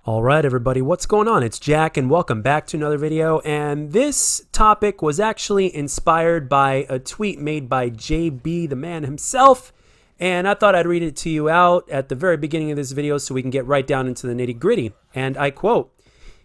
All right, everybody, what's going on? It's Jack, and welcome back to another video. And this topic was actually inspired by a tweet made by JB, the man himself. And I thought I'd read it to you out at the very beginning of this video so we can get right down into the nitty-gritty. And I quote,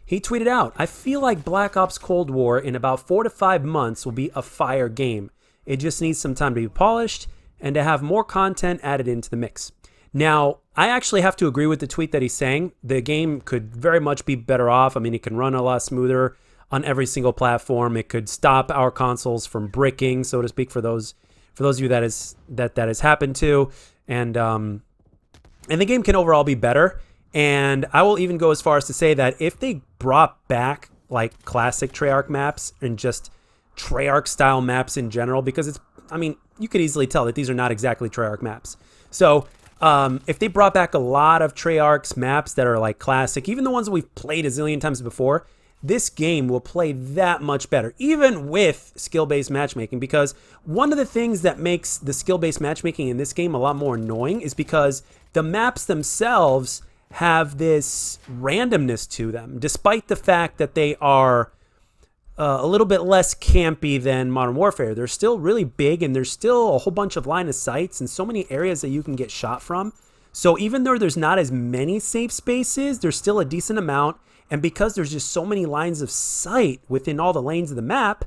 he tweeted out, "I feel like Black Ops Cold War in about 4 to 5 months will be a fire game. It just needs some time to be polished and to have more content added into the mix." Now, I actually have to agree with the tweet that he's saying. The game could very much be better off. I mean, it can run a lot smoother on every single platform. It could stop our consoles from bricking, so to speak, for those of you that has happened to. And the game can overall be better. And I will even go as far as to say that if they brought back like classic Treyarch maps and just Treyarch style maps in general, because it's, I mean, you could easily tell that these are not exactly Treyarch maps. So if they brought back a lot of Treyarch's maps that are like classic, even the ones that we've played a zillion times before, this game will play that much better, even with skill-based matchmaking. Because one of the things that makes the skill-based matchmaking in this game a lot more annoying is because the maps themselves have this randomness to them, despite the fact that they are a little bit less campy than Modern Warfare. They're still really big, and there's still a whole bunch of line of sights and so many areas that you can get shot from. So even though there's not as many safe spaces, there's still a decent amount. And because there's just so many lines of sight within all the lanes of the map,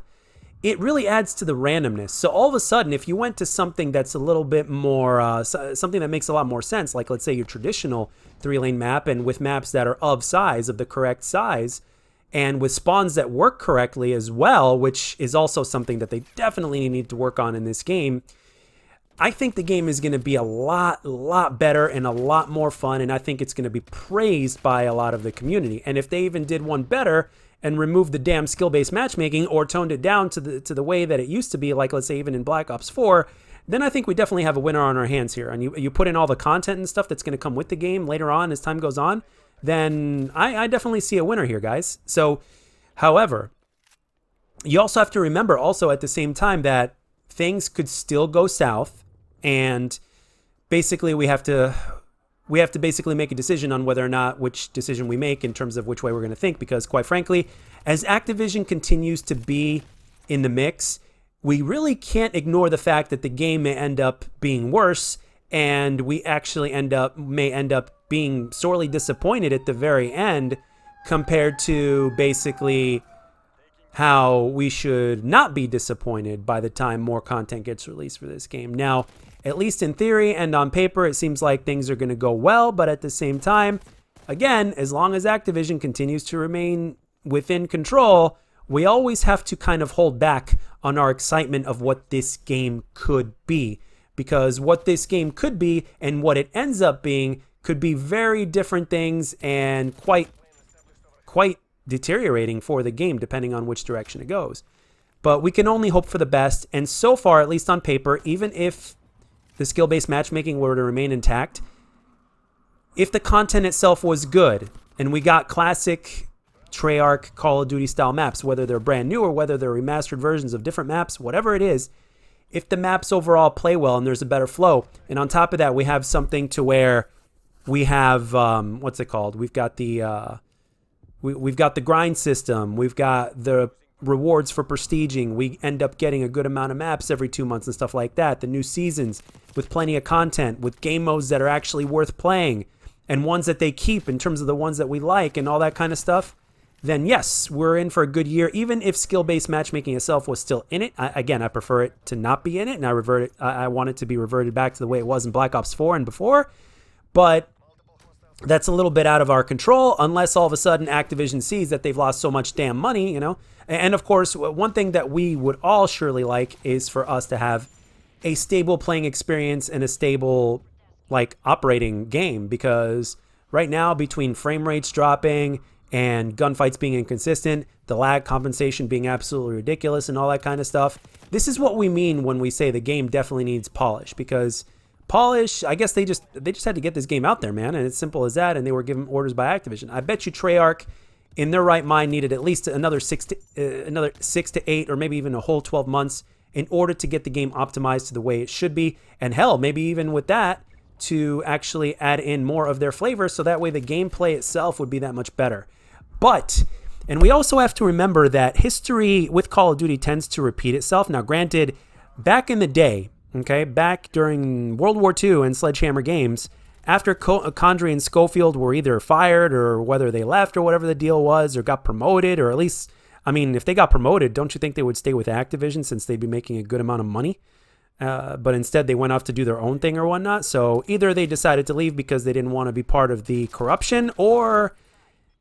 it really adds to the randomness. So all of a sudden, if you went to something that's a little bit more, something that makes a lot more sense, like let's say your traditional 3-lane map, and with maps that are of the correct size, and with spawns that work correctly as well, which is also something that they definitely need to work on in this game, I think the game is going to be a lot better and a lot more fun, and I think it's going to be praised by a lot of the community. And if they even did one better and removed the damn skill-based matchmaking or toned it down to the way that it used to be, like let's say even in Black Ops 4, then I think we definitely have a winner on our hands here. And you put in all the content and stuff that's going to come with the game later on as time goes on, then I definitely see a winner here, guys. So, however, you also have to remember also at the same time that things could still go south, and basically we have to basically make a decision on whether or not which decision we make in terms of which way we're going to think, because quite frankly, as Activision continues to be in the mix, we really can't ignore the fact that the game may end up being worse, and we actually may end up being sorely disappointed at the very end compared to basically how we should not be disappointed by the time more content gets released for this game. Now, at least in theory and on paper, it seems like things are going to go well, but at the same time, again, as long as Activision continues to remain within control, we always have to kind of hold back on our excitement of what this game could be. Because what this game could be and what it ends up being could be very different things, and quite deteriorating for the game depending on which direction it goes. But we can only hope for the best, and so far, at least on paper, even if the skill-based matchmaking were to remain intact, if the content itself was good and we got classic Treyarch Call of Duty style maps, whether they're brand new or whether they're remastered versions of different maps, whatever it is, if the maps overall play well and there's a better flow, and on top of that we have something to where we have what's it called? We've got the we've got the grind system, we've got the rewards for prestiging, we end up getting a good amount of maps every 2 months and stuff like that, the new seasons with plenty of content, with game modes that are actually worth playing, and ones that they keep in terms of the ones that we like and all that kind of stuff, then yes, we're in for a good year. Even if skill-based matchmaking itself was still in it, again, I prefer it to not be in it, and I want it to be reverted back to the way it was in Black Ops 4 and before, but that's a little bit out of our control unless all of a sudden Activision sees that they've lost so much damn money, you know. And of course, one thing that we would all surely like is for us to have a stable playing experience and a stable like operating game, because right now between frame rates dropping and gunfights being inconsistent, the lag compensation being absolutely ridiculous and all that kind of stuff, this is what we mean when we say the game definitely needs polish. Because polish, I guess they just had to get this game out there, man, and it's simple as that, and they were given orders by Activision. I bet you Treyarch in their right mind needed at least another 6 to 8 or maybe even a whole 12 months in order to get the game optimized to the way it should be. And hell, maybe even with that, to actually add in more of their flavor, so that way the gameplay itself would be that much better. But, and we also have to remember that history with Call of Duty tends to repeat itself. Now, granted, back in the day, okay, back during World War II and Sledgehammer Games, after Condrey and Schofield were either fired or whether they left or whatever the deal was, or got promoted, or at least, I mean, if they got promoted, don't you think they would stay with Activision since they'd be making a good amount of money? But instead they went off to do their own thing or whatnot. So either they decided to leave because they didn't want to be part of the corruption, or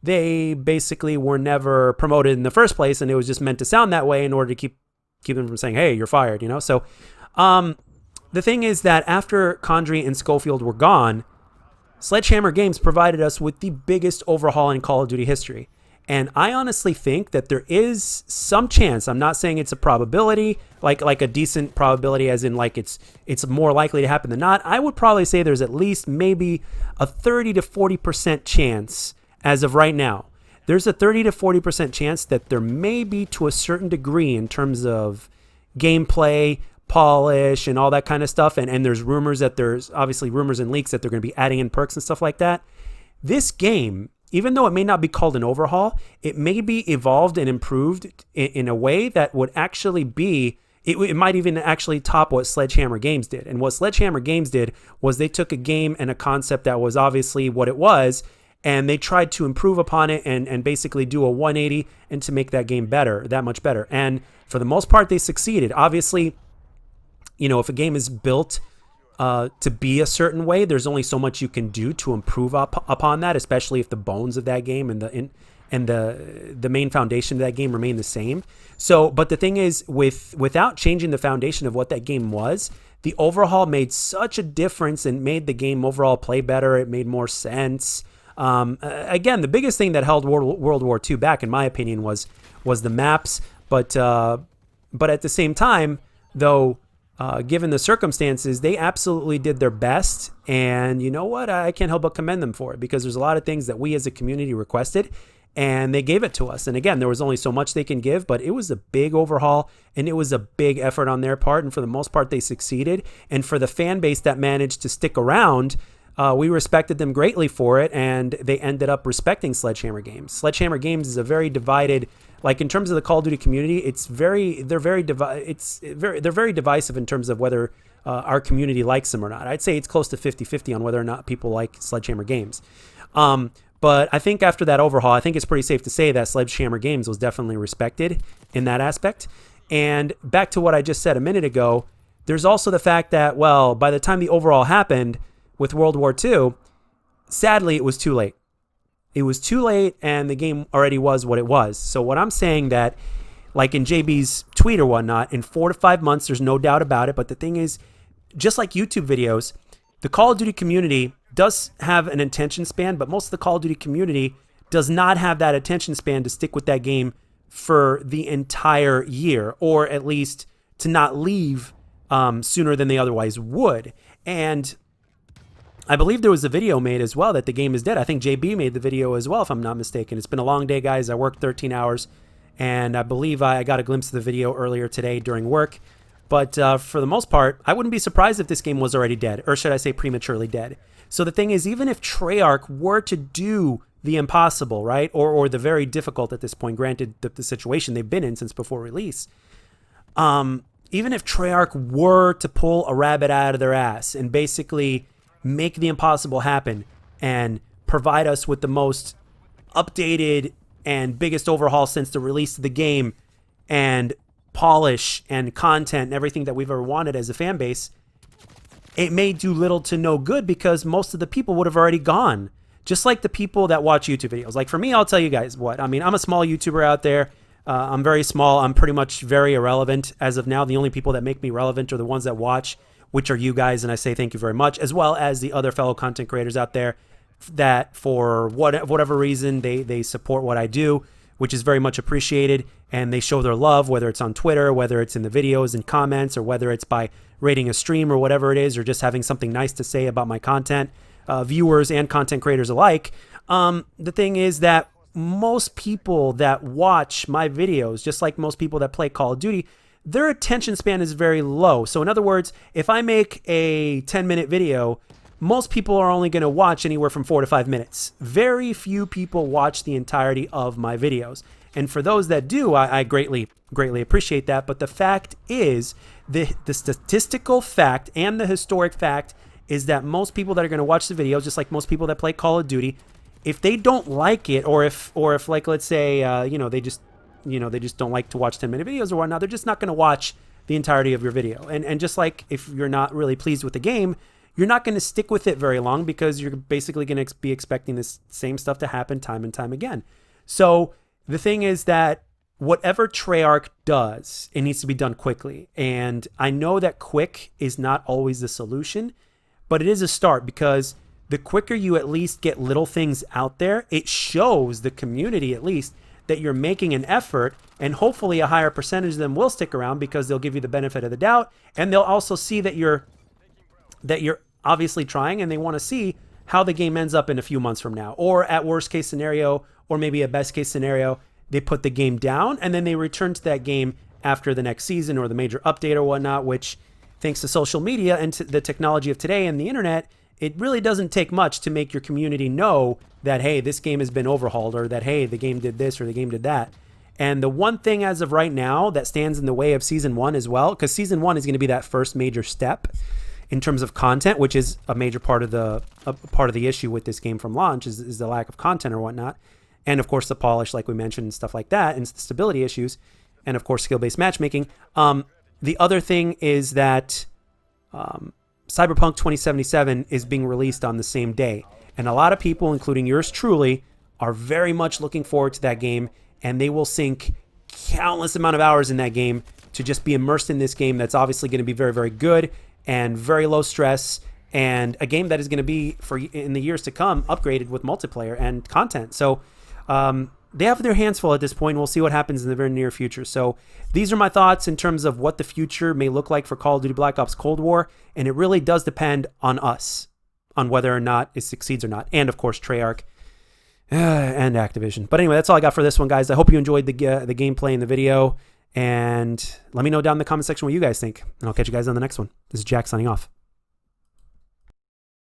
they basically were never promoted in the first place, and it was just meant to sound that way in order to keep them from saying, hey, you're fired, you know? So the thing is that after Condrey and Schofield were gone, Sledgehammer Games provided us with the biggest overhaul in Call of Duty history. And I honestly think that there is some chance, I'm not saying it's a probability, like a decent probability as in like it's more likely to happen than not. I would probably say there's at least maybe a 30 to 40% chance as of right now. There's a 30 to 40% chance that there may be, to a certain degree, in terms of gameplay, polish, and all that kind of stuff. And there's rumors that there's obviously rumors and leaks that they're going to be adding in perks and stuff like that. This game, even though it may not be called an overhaul, it may be evolved and improved in a way that would actually be, it might even actually top what Sledgehammer Games did. And what Sledgehammer Games did was they took a game and a concept that was obviously what it was, and they tried to improve upon it and basically do a 180 and to make that game better, that much better. And for the most part, they succeeded. Obviously, you know, if a game is built to be a certain way, there's only so much you can do to improve upon that, especially if the bones of that game and the main foundation of that game remain the same. So, but the thing is, without changing the foundation of what that game was, the overhaul made such a difference and made the game overall play better. It made more sense. Again, the biggest thing that held World War II back, in my opinion, was the maps. But at the same time, though, given the circumstances, they absolutely did their best. And you know what? I can't help but commend them for it, because there's a lot of things that we as a community requested, and they gave it to us. And again, there was only so much they can give, but it was a big overhaul and it was a big effort on their part. And for the most part, they succeeded. And for the fan base that managed to stick around, we respected them greatly for it, and they ended up respecting Sledgehammer Games. Sledgehammer Games is a very divided, like in terms of the Call of Duty community, they're very divisive in terms of whether our community likes them or not. I'd say it's close to 50-50 on whether or not people like Sledgehammer Games. But I think after that overhaul, I think it's pretty safe to say that Sledgehammer Games was definitely respected in that aspect. And back to what I just said a minute ago, there's also the fact that, well, by the time the overhaul happened with World War II, sadly, it was too late. It was too late, and the game already was what it was. So what I'm saying that, like in JB's tweet or whatnot, in 4 to 5 months, there's no doubt about it. But the thing is, just like YouTube videos, the Call of Duty community does have an attention span, but most of the Call of Duty community does not have that attention span to stick with that game for the entire year, or at least to not leave sooner than they otherwise would. And I believe there was a video made as well that the game is dead. I think JB made the video as well, if I'm not mistaken. It's been a long day, guys. I worked 13 hours, and I believe I got a glimpse of the video earlier today during work. But for the most part, I wouldn't be surprised if this game was already dead, or should I say prematurely dead. So the thing is, even if Treyarch were to do the impossible, right, or the very difficult at this point, granted the situation they've been in since before release, even if Treyarch were to pull a rabbit out of their ass and basically make the impossible happen and provide us with the most updated and biggest overhaul since the release of the game, and polish and content and everything that we've ever wanted as a fan base, it may do little to no good, because most of the people would have already gone. Just like the people that watch YouTube videos. Like for me, I'll tell you guys what. I mean, I'm a small YouTuber out there. I'm very small. I'm pretty much very irrelevant as of now. The only people that make me relevant are the ones that watch, which are you guys, and I say thank you very much, as well as the other fellow content creators out there that for whatever reason they support what I do, which is very much appreciated, and they show their love, whether it's on Twitter, whether it's in the videos and comments, or whether it's by rating a stream or whatever it is, or just having something nice to say about my content, viewers and content creators alike. The thing is that most people that watch my videos, just like most people that play Call of Duty, their attention span is very low. So in other words, if I make a 10-minute video, most people are only going to watch anywhere from 4 to 5 minutes. Very few people watch the entirety of my videos. And for those that do, I greatly appreciate that. But the fact is, the statistical fact and the historic fact is that most people that are going to watch the videos, just like most people that play Call of Duty, if they don't like it, or if like, let's say, they just don't like to watch 10-minute videos or whatnot, they're just not going to watch the entirety of your video. And just like if you're not really pleased with the game, you're not going to stick with it very long, because you're basically going to be expecting this same stuff to happen time and time again. So the thing is that whatever Treyarch does, it needs to be done quickly. And I know that quick is not always the solution, but it is a start, because the quicker you at least get little things out there, it shows the community at least that you're making an effort, and hopefully a higher percentage of them will stick around because they'll give you the benefit of the doubt, and they'll also see that you're obviously trying, and they want to see how the game ends up in a few months from now. Or at worst case scenario, or maybe a best case scenario, they put the game down and then they return to that game after the next season or the major update or whatnot, which, thanks to social media and to the technology of today and the internet, it really doesn't take much to make your community know that, hey, this game has been overhauled, or that, hey, the game did this or the game did that. And the one thing as of right now that stands in the way of Season 1 as well, because Season 1 is going to be that first major step in terms of content, which is a major part of the issue with this game from launch, is the lack of content or whatnot. And of course the polish, like we mentioned, and stuff like that, and the stability issues, and of course skill-based matchmaking. The other thing is that Cyberpunk 2077 is being released on the same day. And a lot of people, including yours truly, are very much looking forward to that game, and they will sink countless amount of hours in that game to just be immersed in this game that's obviously going to be very, very good and very low stress, and a game that is going to be, in the years to come, upgraded with multiplayer and content. So they have their hands full at this point. We'll see what happens in the very near future. So these are my thoughts in terms of what the future may look like for Call of Duty Black Ops Cold War, and it really does depend on us, on whether or not it succeeds or not, and of course Treyarch and Activision. But anyway, that's all I got for this one, guys. I hope you enjoyed the gameplay in the video, and let me know down in the comment section what you guys think, and I'll catch you guys on the next one. This is Jack signing off.